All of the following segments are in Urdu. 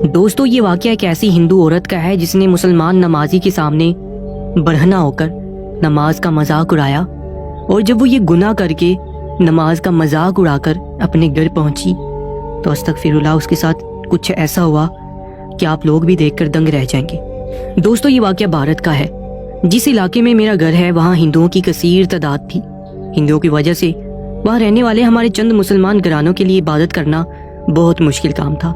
دوستو یہ واقعہ ایک ایسی ہندو عورت کا ہے جس نے مسلمان نمازی کے سامنے برہنہ ہو کر نماز کا مذاق اڑایا، اور جب وہ یہ گناہ کر کے نماز کا مذاق اڑا کر اپنے گھر پہنچی تو استغفر اللہ اس کے ساتھ کچھ ایسا ہوا کہ آپ لوگ بھی دیکھ کر دنگ رہ جائیں گے۔ دوستو یہ واقعہ بھارت کا ہے۔ جس علاقے میں میرا گھر ہے وہاں ہندوؤں کی کثیر تعداد تھی۔ ہندوؤں کی وجہ سے وہاں رہنے والے ہمارے چند مسلمان گھرانوں کے لیے عبادت کرنا بہت مشکل کام تھا۔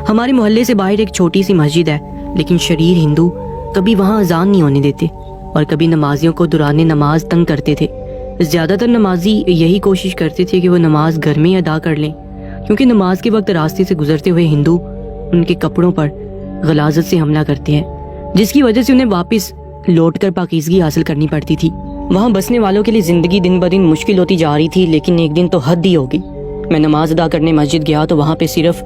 ہمارے محلے سے باہر ایک چھوٹی سی مسجد ہے، لیکن شریر ہندو کبھی وہاں اذان نہیں ہونے دیتے اور کبھی نمازیوں کو دوران نماز تنگ کرتے تھے۔ زیادہ تر نمازی یہی کوشش کرتے تھے کہ وہ نماز گھر میں ادا کر لیں، کیونکہ نماز کے وقت راستے سے گزرتے ہوئے ہندو ان کے کپڑوں پر غلاظت سے حملہ کرتے ہیں، جس کی وجہ سے انہیں واپس لوٹ کر پاکیزگی حاصل کرنی پڑتی تھی۔ وہاں بسنے والوں کے لیے زندگی دن بدن مشکل ہوتی جا رہی تھی، لیکن ایک دن تو حد ہی ہو گئی۔ میں نماز ادا کرنے مسجد گیا تو وہاں پہ صرف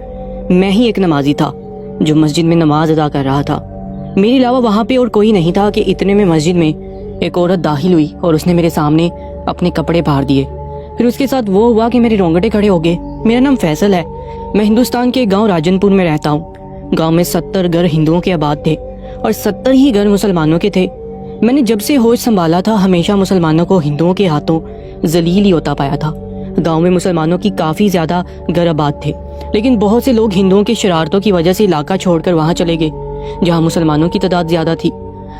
میں ہی ایک نمازی تھا جو مسجد میں نماز ادا کر رہا تھا۔ میرے علاوہ وہاں پہ اور کوئی نہیں تھا کہ اتنے میں مسجد میں ایک عورت داخل ہوئی اور اس نے میرے سامنے اپنے کپڑے پھاڑ دیے۔ پھر اس کے ساتھ وہ ہوا کہ میرے رونگٹے کھڑے ہو گئے۔ میرا نام فیصل ہے، میں ہندوستان کے گاؤں راجن پور میں رہتا ہوں۔ گاؤں میں 70 گھر ہندوؤں کے آباد تھے اور 70 ہی گھر مسلمانوں کے تھے۔ میں نے جب سے ہوش سنبھالا تھا ہمیشہ مسلمانوں کو ہندوؤں کے ہاتھوں ذلیل ہی ہوتا پایا تھا۔ گاؤں میں مسلمانوں کی کافی زیادہ گھر آباد تھے، لیکن بہت سے لوگ ہندوؤں کی شرارتوں کی وجہ سے علاقہ چھوڑ کر وہاں چلے گئے جہاں مسلمانوں کی تعداد زیادہ تھی۔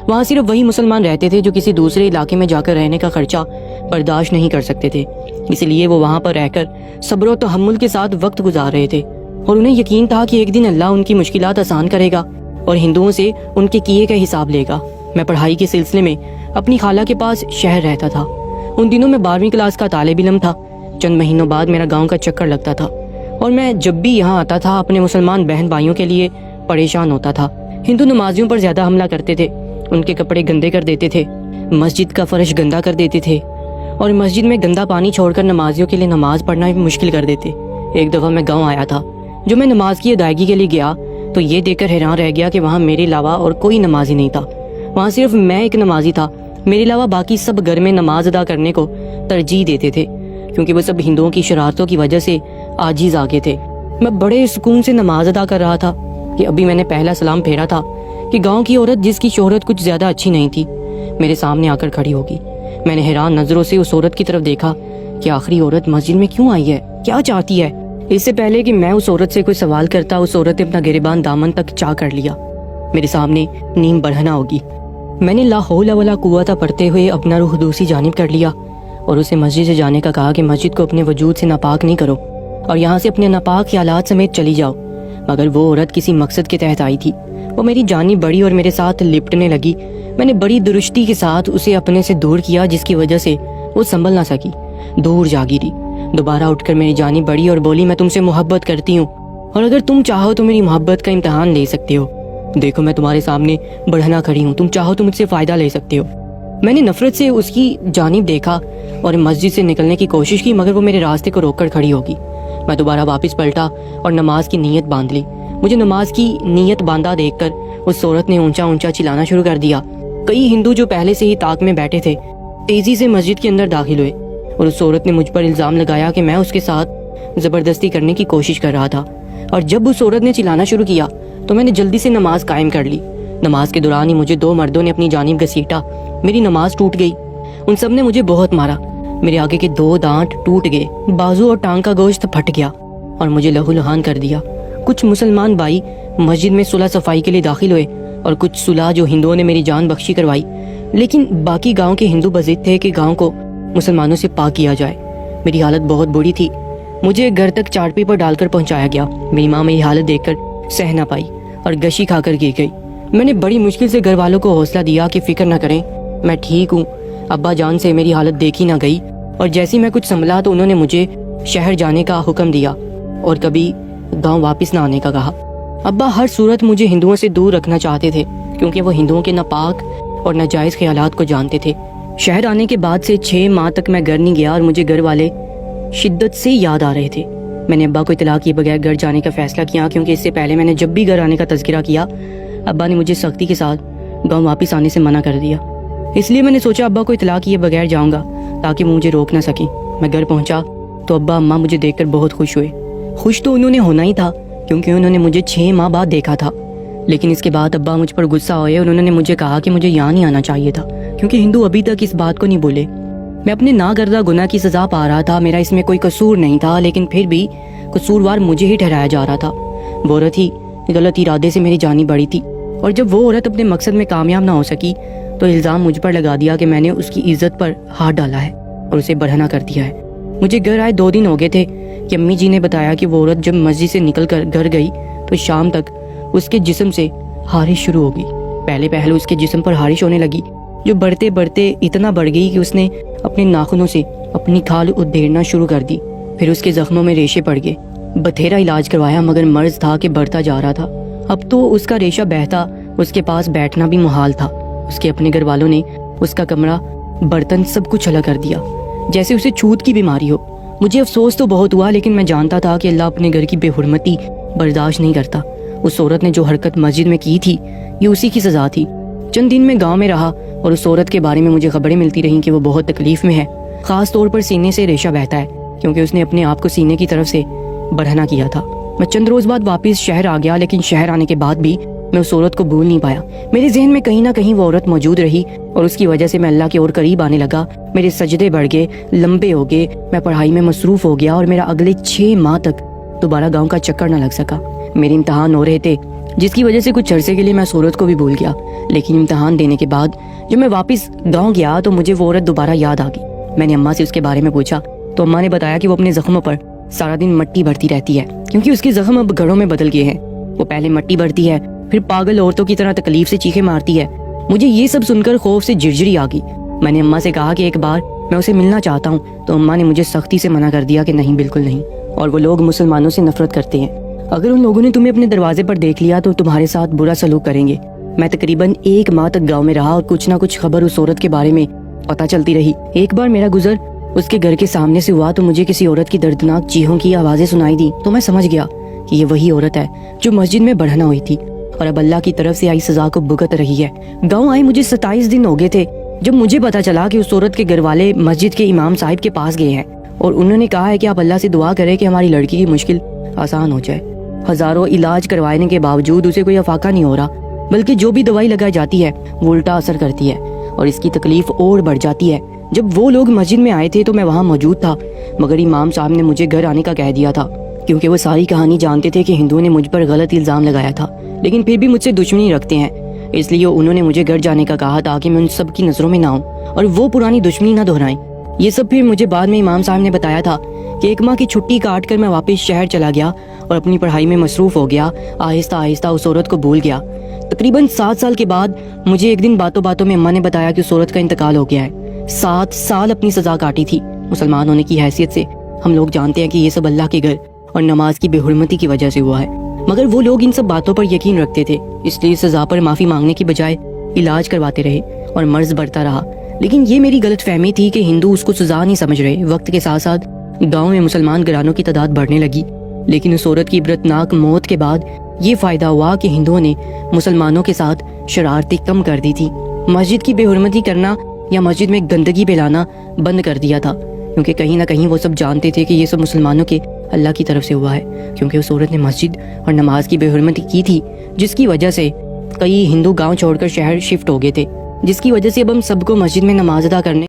وہاں صرف وہی مسلمان رہتے تھے جو کسی دوسرے علاقے میں جا کر رہنے کا خرچہ برداشت نہیں کر سکتے تھے، اس لیے وہ وہاں پر رہ کر صبر و تحمل کے ساتھ وقت گزار رہے تھے، اور انہیں یقین تھا کہ ایک دن اللہ ان کی مشکلات آسان کرے گا اور ہندوؤں سے ان کے کیے کا حساب لے گا۔ میں پڑھائی کے سلسلے میں اپنی خالہ کے پاس شہر رہتا تھا۔ ان دنوں میں 12ویں کلاس کا طالب علم تھا۔ چند مہینوں بعد میرا گاؤں کا چکر لگتا تھا اور میں جب بھی یہاں آتا تھا اپنے مسلمان بہن بھائیوں کے لیے پریشان ہوتا تھا۔ ہندو نمازیوں پر زیادہ حملہ کرتے تھے، ان کے کپڑے گندے کر دیتے تھے، مسجد کا فرش گندا کر دیتے تھے اور مسجد میں گندا پانی چھوڑ کر نمازیوں کے لیے نماز پڑھنا بھی مشکل کر دیتے۔ ایک دفعہ میں گاؤں آیا تھا، جو میں نماز کی ادائیگی کے لیے گیا تو یہ دیکھ کر حیران رہ گیا کہ وہاں میرے علاوہ اور کوئی نمازی نہیں تھا۔ وہاں صرف میں ایک نمازی تھا۔ میرے علاوہ باقی سب گھر میں نماز ادا کرنے کو ترجیح دیتے تھے، کیونکہ وہ سب ہندوؤں کی شرارتوں کی وجہ سے عاجز آ گئے تھے۔ میں بڑے سکون سے نماز ادا کر رہا تھا کہ ابھی میں نے پہلا سلام پھیرا تھا کہ گاؤں کی عورت جس کی شہرت کچھ زیادہ اچھی نہیں تھی میرے سامنے آ کر کھڑی ہوگی۔ میں نے حیران نظروں سے اس عورت کی طرف دیکھا کہ آخری عورت مسجد میں کیوں آئی ہے، کیا چاہتی ہے۔ اس سے پہلے کہ میں اس عورت سے کوئی سوال کرتا، اس عورت نے اپنا گریبان دامن تک چا کر لیا۔ میرے سامنے نیم برہنہ ہوگی۔ میں نے لا حول ولا قوت پڑھتے ہوئے اپنا رخ دوسری جانب کر لیا اور اسے مسجد سے جانے کا کہا کہ مسجد کو اپنے وجود سے ناپاک نہیں کرو اور یہاں سے اپنے ناپاک خیالات سمیت چلی جاؤ۔ مگر وہ عورت کسی مقصد کے تحت آئی تھی۔ وہ میری جانب بڑھی اور میرے ساتھ لپٹنے لگی۔ میں نے بڑی درستی کے ساتھ اسے اپنے سے دور کیا، جس کی وجہ سے وہ سنبھل نہ سکی، دور جا گری۔ دوبارہ اٹھ کر میری جانب بڑھی اور بولی، میں تم سے محبت کرتی ہوں اور اگر تم چاہو تو میری محبت کا امتحان لے سکتے ہو۔ دیکھو میں تمہارے سامنے بڑھنا کھڑی ہوں، تم چاہو تو مجھ سے فائدہ لے سکتے ہو۔ میں نے نفرت سے اس کی جانب دیکھا اور مسجد سے نکلنے کی کوشش کی، مگر وہ میرے راستے کو روک کر کھڑی ہوگی۔ میں دوبارہ واپس پلٹا اور نماز کی نیت باندھ لی۔ مجھے نماز کی نیت باندھا دیکھ کر اس عورت نے اونچا اونچا چلانا شروع کر دیا۔ کئی ہندو جو پہلے سے ہی طاق میں بیٹھے تھے تیزی سے مسجد کے اندر داخل ہوئے اور اس عورت نے مجھ پر الزام لگایا کہ میں اس کے ساتھ زبردستی کرنے کی کوشش کر رہا تھا، اور جب اس عورت نے چلانا شروع کیا تو میں نے جلدی سے نماز قائم کر لی۔ نماز کے دوران ہی مجھے 2 مردوں نے اپنی جانب گھسیٹا، میری نماز ٹوٹ گئی۔ ان سب نے مجھے بہت مارا، میرے آگے کے 2 دانت ٹوٹ گئے، بازو اور ٹانگ کا گوشت پھٹ گیا اور مجھے لہو لہان کر دیا۔ کچھ مسلمان بھائی مسجد میں صلح صفائی کے لیے داخل ہوئے اور کچھ صلح جو ہندوؤں نے میری جان بخشی کروائی، لیکن باقی گاؤں کے ہندو بضد تھے کہ گاؤں کو مسلمانوں سے پاک کیا جائے۔ میری حالت بہت بری تھی، مجھے گھر تک چارپی پر ڈال کر پہنچایا گیا۔ میری ماں میری حالت دیکھ کر سہ نہ پائی اور گشی کھا کر گر گئی۔ میں نے بڑی مشکل سے گھر والوں کو حوصلہ دیا کہ فکر نہ کریں، میں ٹھیک ہوں۔ ابا جان سے میری حالت دیکھی نہ گئی اور جیسی میں کچھ سنبھلا تو انہوں نے مجھے شہر جانے کا حکم دیا اور کبھی گاؤں واپس نہ آنے کا کہا۔ ابا ہر صورت مجھے ہندوؤں سے دور رکھنا چاہتے تھے، کیونکہ وہ ہندوؤں کے ناپاک اور ناجائز خیالات کو جانتے تھے۔ شہر آنے کے بعد سے 6 ماہ تک میں گھر نہیں گیا اور مجھے گھر والے شدت سے یاد آ رہے تھے۔ میں نے ابا کو اطلاع کیے بغیر گھر جانے کا فیصلہ کیا، کیونکہ اس سے پہلے میں نے جب بھی گھر آنے کا تذکرہ کیا ابا نے مجھے سختی کے ساتھ گاؤں واپس آنے سے منع کر دیا۔ اس لیے میں نے سوچا ابا کو اطلاع کیے بغیر جاؤں گا تاکہ مجھے روک نہ سکیں۔ میں گھر پہنچا تو ابا اماں مجھے دیکھ کر بہت خوش ہوئے۔ خوش تو انہوں نے ہونا ہی تھا، کیونکہ انہوں نے مجھے 6 ماہ بعد دیکھا تھا۔ لیکن اس کے بعد ابا مجھ پر غصہ ہوئے اور انہوں نے مجھے کہا کہ مجھے یہاں نہیں آنا چاہیے تھا، کیونکہ ہندو ابھی تک اس بات کو نہیں بھولے۔ میں اپنے ناکردہ گناہ کی سزا پا رہا تھا، میرا اس میں کوئی قصور نہیں تھا، لیکن پھر بھی قصوروار مجھے ہی ٹھہرایا جا رہا تھا۔ وہ عورت ہی غلط ارادے سے میری جانی بڑی تھی، اور جب وہ عورت اپنے مقصد میں کامیاب نہ ہو سکی تو الزام مجھ پر لگا دیا کہ میں نے اس کی عزت پر ہاتھ ڈالا ہے اور اسے برہنہ کر دیا ہے۔ مجھے گھر آئے 2 دن ہو گئے تھے کہ امی جی نے بتایا کہ وہ عورت جب مسجد سے نکل کر گھر گئی تو شام تک اس کے جسم سے خارش شروع ہو گئی۔ پہلے اس کے جسم پر خارش ہونے لگی، جو بڑھتے بڑھتے اتنا بڑھ گئی کہ اس نے اپنے ناخنوں سے اپنی کھال ادھیڑنا شروع کر دی۔ پھر اس کے زخموں میں ریشے پڑ گئے۔ بتھیرا علاج کروایا مگر مرض تھا کہ بڑھتا جا رہا تھا۔ اب تو اس کا ریشہ بہتا، اس کے پاس بیٹھنا بھی محال تھا۔ اس کے اپنے گھر والوں نے اس کا کمرہ، برتن سب کچھ الگ کر دیا، جیسے اسے چھوت کی بیماری ہو۔ مجھے افسوس تو بہت ہوا، لیکن میں جانتا تھا کہ اللہ اپنے گھر کی بے حرمتی برداشت نہیں کرتا۔ اس عورت نے جو حرکت مسجد میں کی تھی یہ اسی کی سزا تھی۔ چند دن میں گاؤں میں رہا اور اس عورت کے بارے میں مجھے خبریں ملتی رہیں کہ وہ بہت تکلیف میں ہے، خاص طور پر سینے سے ریشہ بہتا ہے، کیونکہ اس نے اپنے آپ کو سینے کی طرف سے برہنہ کیا تھا۔ میں چند روز بعد واپس شہر آ گیا، لیکن شہر آنے کے بعد بھی میں اس عورت کو بھول نہیں پایا۔ میرے ذہن میں کہیں نہ کہیں وہ عورت موجود رہی، اور اس کی وجہ سے میں اللہ کی اور قریب آنے لگا۔ میرے سجدے بڑھ گئے، لمبے ہو گئے، میں پڑھائی میں مصروف ہو گیا، اور میرا اگلے 6 ماہ تک دوبارہ گاؤں کا چکر نہ لگ سکا۔ میرے امتحان ہو رہے تھے، جس کی وجہ سے کچھ عرصے کے لیے میں اس عورت کو بھی بھول گیا۔ لیکن امتحان دینے کے بعد جب میں واپس گاؤں گیا تو مجھے وہ عورت دوبارہ یاد آ گئی۔ میں نے اماں سے اس کے بارے میں پوچھا تو اماں نے بتایا کہ وہ اپنے زخموں پر سارا دن مٹی بھرتی رہتی ہے، کیونکہ اس کے زخم اب گھڑوں میں بدل گئے ہیں۔ وہ پہلے مٹی بھرتی ہے، پھر پاگل عورتوں کی طرح تکلیف سے چیخیں مارتی ہے۔ مجھے یہ سب سن کر خوف سے جھرجھری آ گئی۔ میں نے اماں سے کہا کہ ایک بار میں اسے ملنا چاہتا ہوں، تو اماں نے مجھے سختی سے منع کر دیا کہ نہیں، بالکل نہیں، اور وہ لوگ مسلمانوں سے نفرت کرتے ہیں۔ اگر ان لوگوں نے تمہیں اپنے دروازے پر دیکھ لیا تو تمہارے ساتھ برا سلوک کریں گے۔ میں تقریباً 1 ماہ تک گاؤں میں رہا اور کچھ نہ کچھ خبر اس عورت کے بارے میں پتہ چلتی رہی۔ ایک بار میرا گزر اس کے گھر کے سامنے سے ہوا تو مجھے کسی عورت کی دردناک چیخوں کی آوازیں سنائی دی، تو میں سمجھ گیا کہ یہ وہی عورت ہے جو مسجد میں برہنہ ہوئی تھی اور اب اللہ کی طرف سے آئی سزا کو بھگت رہی ہے۔ گاؤں آئے مجھے 27 دن ہو گئے تھے جب مجھے پتا چلا کہ اس عورت کے گھر والے مسجد کے امام صاحب کے پاس گئے ہیں اور انہوں نے کہا ہے کہ آپ اللہ سے دعا کریں کہ ہماری لڑکی کی مشکل آسان ہو جائے۔ ہزاروں علاج کروانے کے باوجود اسے کوئی افاقہ نہیں ہو رہا، بلکہ جو بھی دوائی لگائی جاتی ہے وہ الٹا اثر کرتی ہے اور اس کی تکلیف اور بڑھ جاتی ہے۔ جب وہ لوگ مسجد میں آئے تھے تو میں وہاں موجود تھا، مگر امام صاحب نے مجھے گھر آنے کا کہہ دیا تھا، کیونکہ وہ ساری کہانی جانتے تھے کہ ہندوؤں نے مجھ پر غلط الزام لگایا تھا، لیکن پھر بھی مجھ سے دشمنی رکھتے ہیں، اس لیے انہوں نے مجھے گھر جانے کا کہا تاکہ میں ان سب کی نظروں میں نہ ہوں اور وہ پرانی دشمنی نہ دہرائیں۔ یہ سب پھر مجھے بعد میں امام صاحب نے بتایا تھا کہ 1 ماہ کی چھٹی کاٹ کر میں واپس شہر چلا گیا اور اپنی پڑھائی میں مصروف ہو گیا، آہستہ آہستہ اس عورت کو بھول گیا۔ تقریباً 7 سال کے بعد مجھے ایک دن باتوں باتوں میں اماں نے بتایا کہ اس عورت کا انتقال ہو گیا ہے۔ 7 سال اپنی سزا کاٹی تھی۔ مسلمان ہونے کی حیثیت سے ہم لوگ جانتے ہیں کہ یہ سب اللہ کے گھر اور نماز کی بے حرمتی کی وجہ سے ہوا ہے، مگر وہ لوگ ان سب باتوں پر یقین رکھتے تھے، اس لیے سزا پر معافی مانگنے کی بجائے علاج کرواتے رہے اور مرض بڑھتا رہا۔ لیکن یہ میری غلط فہمی تھی کہ ہندو اس کو سزا نہیں سمجھ رہے۔ وقت کے ساتھ ساتھ گاؤں میں مسلمان گھرانوں کی تعداد بڑھنے لگی، لیکن اس عورت کی عبرتناک موت کے بعد یہ فائدہ ہوا کہ ہندوؤں نے مسلمانوں کے ساتھ شرارتیں کم کر دی تھی، مسجد کی بے حرمتی کرنا یا مسجد میں گندگی پھیلانا بند کر دیا تھا، کیونکہ کہیں نہ کہیں وہ سب جانتے تھے کہ یہ سب مسلمانوں کے اللہ کی طرف سے ہوا ہے، کیونکہ اس عورت نے مسجد اور نماز کی بے حرمتی کی تھی، جس کی وجہ سے کئی ہندو گاؤں چھوڑ کر شہر شفٹ ہو گئے تھے، جس کی وجہ سے اب ہم سب کو مسجد میں نماز ادا کرنے